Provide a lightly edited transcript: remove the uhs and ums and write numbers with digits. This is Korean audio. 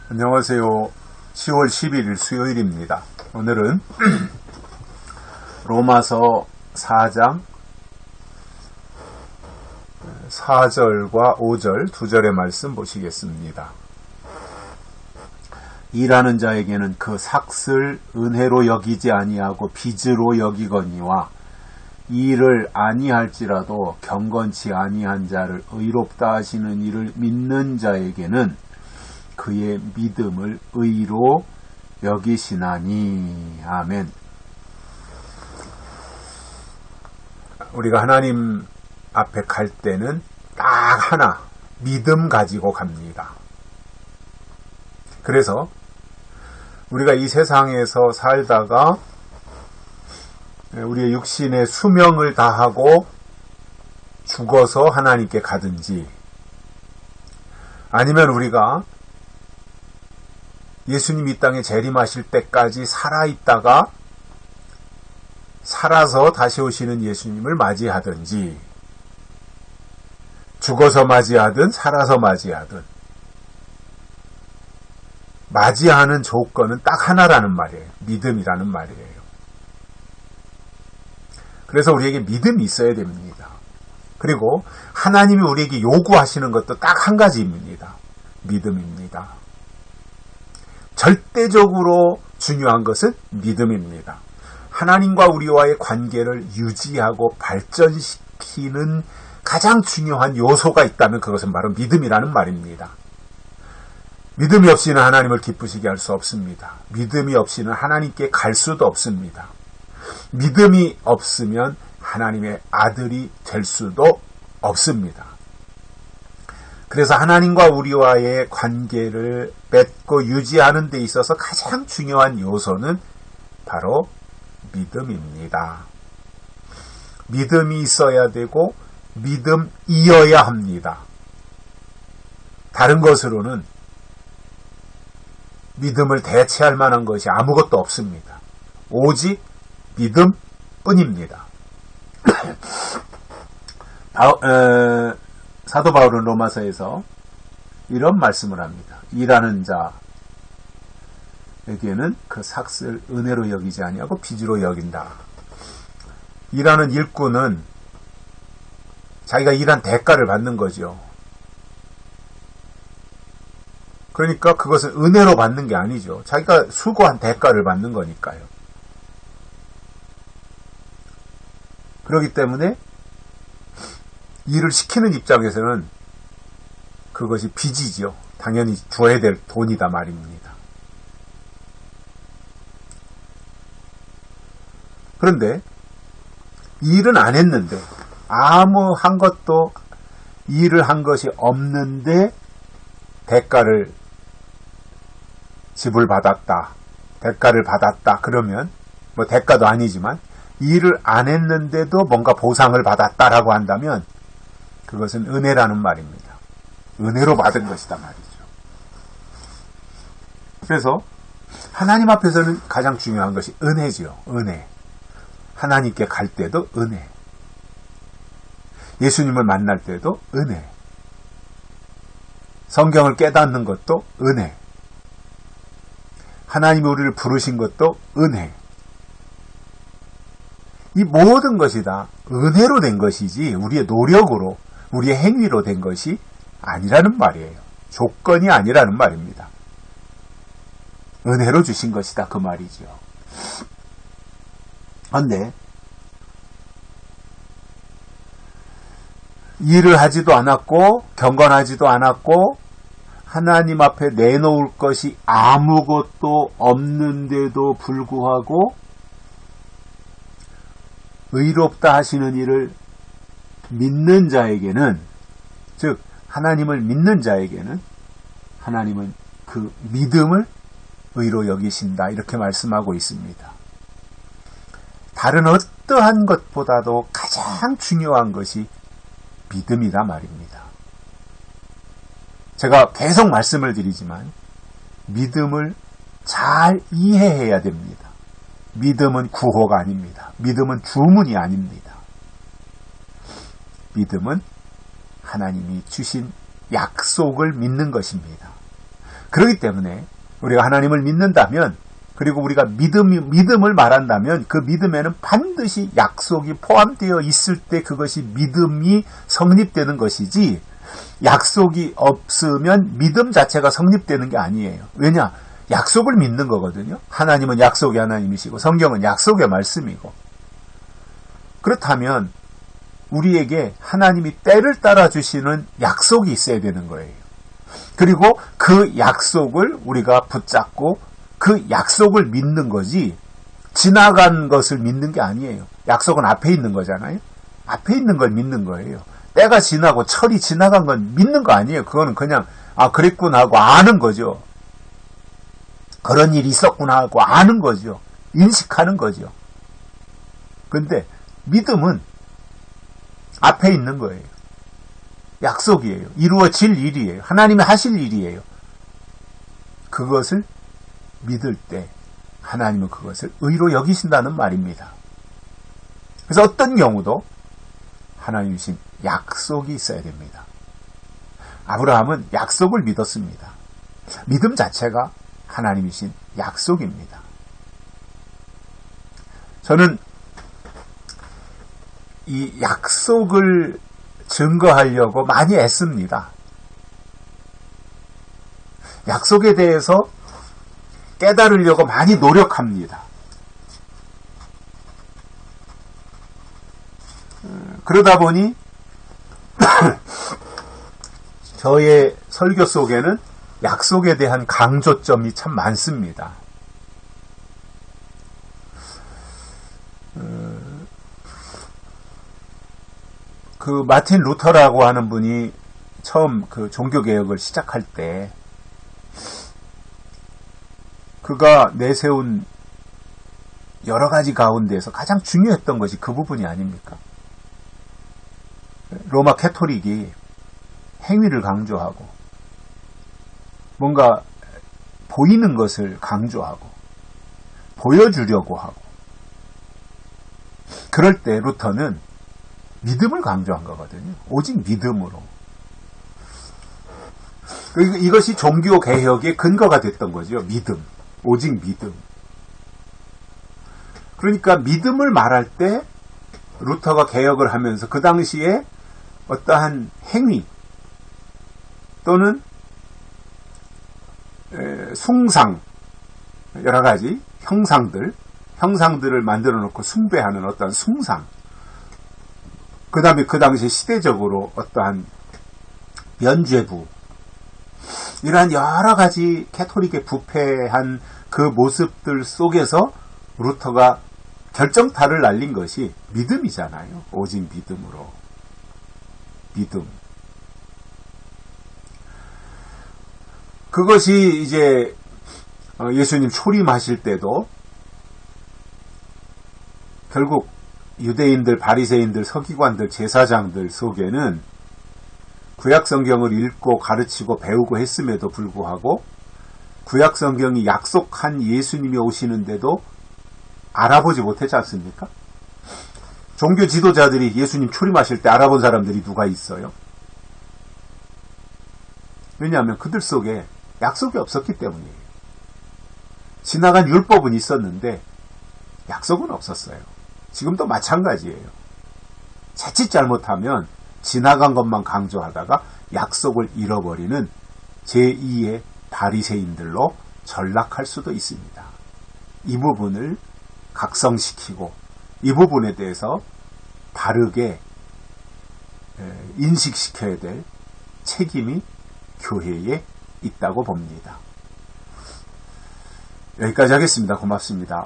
안녕하세요. 10월 11일 수요일입니다. 오늘은 로마서 4장 4절과 5절 두 절의 말씀 보시겠습니다. 일하는 자에게는 그 삭을 은혜로 여기지 아니하고 빚으로 여기거니와 일을 아니할지라도 경건치 아니한 자를 의롭다 하시는 이를 믿는 자에게는 그의 믿음을 의로 여기시나니. 아멘. 우리가 하나님 앞에 갈 때는 딱 하나 믿음 가지고 갑니다. 그래서 우리가 이 세상에서 살다가 우리의 육신의 수명을 다하고 죽어서 하나님께 가든지, 아니면 우리가 예수님 이 땅에 재림하실 때까지 살아있다가 살아서 다시 오시는 예수님을 맞이하든지, 죽어서 맞이하든 살아서 맞이하든 맞이하는 조건은 딱 하나라는 말이에요. 믿음이라는 말이에요. 그래서 우리에게 믿음이 있어야 됩니다. 그리고 하나님이 우리에게 요구하시는 것도 딱 한 가지입니다. 믿음입니다. 절대적으로 중요한 것은 믿음입니다. 하나님과 우리와의 관계를 유지하고 발전시키는 가장 중요한 요소가 있다면 그것은 바로 믿음이라는 말입니다. 믿음이 없이는 하나님을 기쁘시게 할 수 없습니다. 믿음이 없이는 하나님께 갈 수도 없습니다. 믿음이 없으면 하나님의 아들이 될 수도 없습니다. 그래서 하나님과 우리와의 관계를 맺고 유지하는 데 있어서 가장 중요한 요소는 바로 믿음입니다. 믿음이 있어야 되고 믿음이어야 합니다. 다른 것으로는 믿음을 대체할 만한 것이 아무것도 없습니다. 오직 믿음뿐입니다. 사도 바울은 로마서에서 이런 말씀을 합니다. 일하는 자에게는 그 삭을 은혜로 여기지 아니하고 빚으로 여긴다. 일하는 일꾼은 자기가 일한 대가를 받는 거죠. 그러니까 그것은 은혜로 받는 게 아니죠. 자기가 수고한 대가를 받는 거니까요. 그렇기 때문에 일을 시키는 입장에서는 그것이 빚이죠. 당연히 줘야 될 돈이다 말입니다. 그런데 일은 안 했는데, 아무 한 것도 일을 한 것이 없는데 대가를 지불받았다, 대가를 받았다 그러면, 뭐 대가도 아니지만 일을 안 했는데도 뭔가 보상을 받았다라고 한다면 그것은 은혜라는 말입니다. 은혜로 받은 것이다 말이죠. 그래서 하나님 앞에서는 가장 중요한 것이 은혜죠. 은혜. 하나님께 갈 때도 은혜. 예수님을 만날 때도 은혜. 성경을 깨닫는 것도 은혜. 하나님이 우리를 부르신 것도 은혜. 이 모든 것이 다 은혜로 된 것이지 우리의 노력으로, 우리의 행위로 된 것이 아니라는 말이에요. 조건이 아니라는 말입니다. 은혜로 주신 것이다 그 말이죠. 그런데 일을 하지도 않았고 경건하지도 않았고 하나님 앞에 내놓을 것이 아무것도 없는데도 불구하고 의롭다 하시는 이를 믿는 자에게는, 즉 하나님을 믿는 자에게는 하나님은 그 믿음을 의로 여기신다, 이렇게 말씀하고 있습니다. 다른 어떠한 것보다도 가장 중요한 것이 믿음이다 말입니다. 제가 계속 말씀을 드리지만 믿음을 잘 이해해야 됩니다. 믿음은 구호가 아닙니다. 믿음은 주문이 아닙니다. 믿음은 하나님이 주신 약속을 믿는 것입니다. 그렇기 때문에 우리가 하나님을 믿는다면, 그리고 우리가 믿음을 말한다면 그 믿음에는 반드시 약속이 포함되어 있을 때 그것이 믿음이 성립되는 것이지, 약속이 없으면 믿음 자체가 성립되는 게 아니에요. 왜냐? 약속을 믿는 거거든요. 하나님은 약속의 하나님이시고 성경은 약속의 말씀이고. 그렇다면 우리에게 하나님이 때를 따라 주시는 약속이 있어야 되는 거예요. 그리고 그 약속을 우리가 붙잡고 그 약속을 믿는 거지, 지나간 것을 믿는 게 아니에요. 약속은 앞에 있는 거잖아요. 앞에 있는 걸 믿는 거예요. 때가 지나고 철이 지나간 건 믿는 거 아니에요. 그거는 그냥 그랬구나 하고 아는 거죠. 그런 일이 있었구나 하고 아는 거죠. 인식하는 거죠. 근데 믿음은 앞에 있는 거예요. 약속이에요. 이루어질 일이에요. 하나님이 하실 일이에요. 그것을 믿을 때 하나님은 그것을 의로 여기신다는 말입니다. 그래서 어떤 경우도 하나님 주신 약속이 있어야 됩니다. 아브라함은 약속을 믿었습니다. 믿음 자체가 하나님이신 약속입니다. 저는 이 약속을 증거하려고 많이 애씁니다. 약속에 대해서 깨달으려고 많이 노력합니다. 그러다 보니 저의 설교 속에는 약속에 대한 강조점이 참 많습니다. 그 마틴 루터라고 하는 분이 처음 그 종교개혁을 시작할 때 그가 내세운 여러 가지 가운데에서 가장 중요했던 것이 그 부분이 아닙니까? 로마 캐토릭이 행위를 강조하고 뭔가 보이는 것을 강조하고 보여주려고 하고, 그럴 때 루터는 믿음을 강조한 거거든요. 오직 믿음으로. 이것이 종교개혁의 근거가 됐던 거죠. 믿음. 오직 믿음. 그러니까 믿음을 말할 때 루터가 개혁을 하면서 그 당시에 어떠한 행위 또는 숭상, 여러 가지 형상들을 만들어 놓고 숭배하는 어떠한 숭상, 그 다음에 그 당시 시대적으로 어떠한 면죄부, 이러한 여러 가지 캐토릭의 부패한 그 모습들 속에서 루터가 결정타를 날린 것이 믿음이잖아요. 오직 믿음으로. 믿음. 그것이 이제 예수님 초림하실 때도 결국 유대인들, 바리새인들, 서기관들, 제사장들 속에는 구약성경을 읽고 가르치고 배우고 했음에도 불구하고 구약성경이 약속한 예수님이 오시는데도 알아보지 못했지 않습니까? 종교 지도자들이 예수님 초림하실 때 알아본 사람들이 누가 있어요? 왜냐하면 그들 속에 약속이 없었기 때문이에요. 지나간 율법은 있었는데 약속은 없었어요. 지금도 마찬가지예요. 자칫 잘못하면 지나간 것만 강조하다가 약속을 잃어버리는 제2의 바리새인들로 전락할 수도 있습니다. 이 부분을 각성시키고 이 부분에 대해서 바르게 인식시켜야 될 책임이 교회에 있다고 봅니다. 여기까지 하겠습니다. 고맙습니다.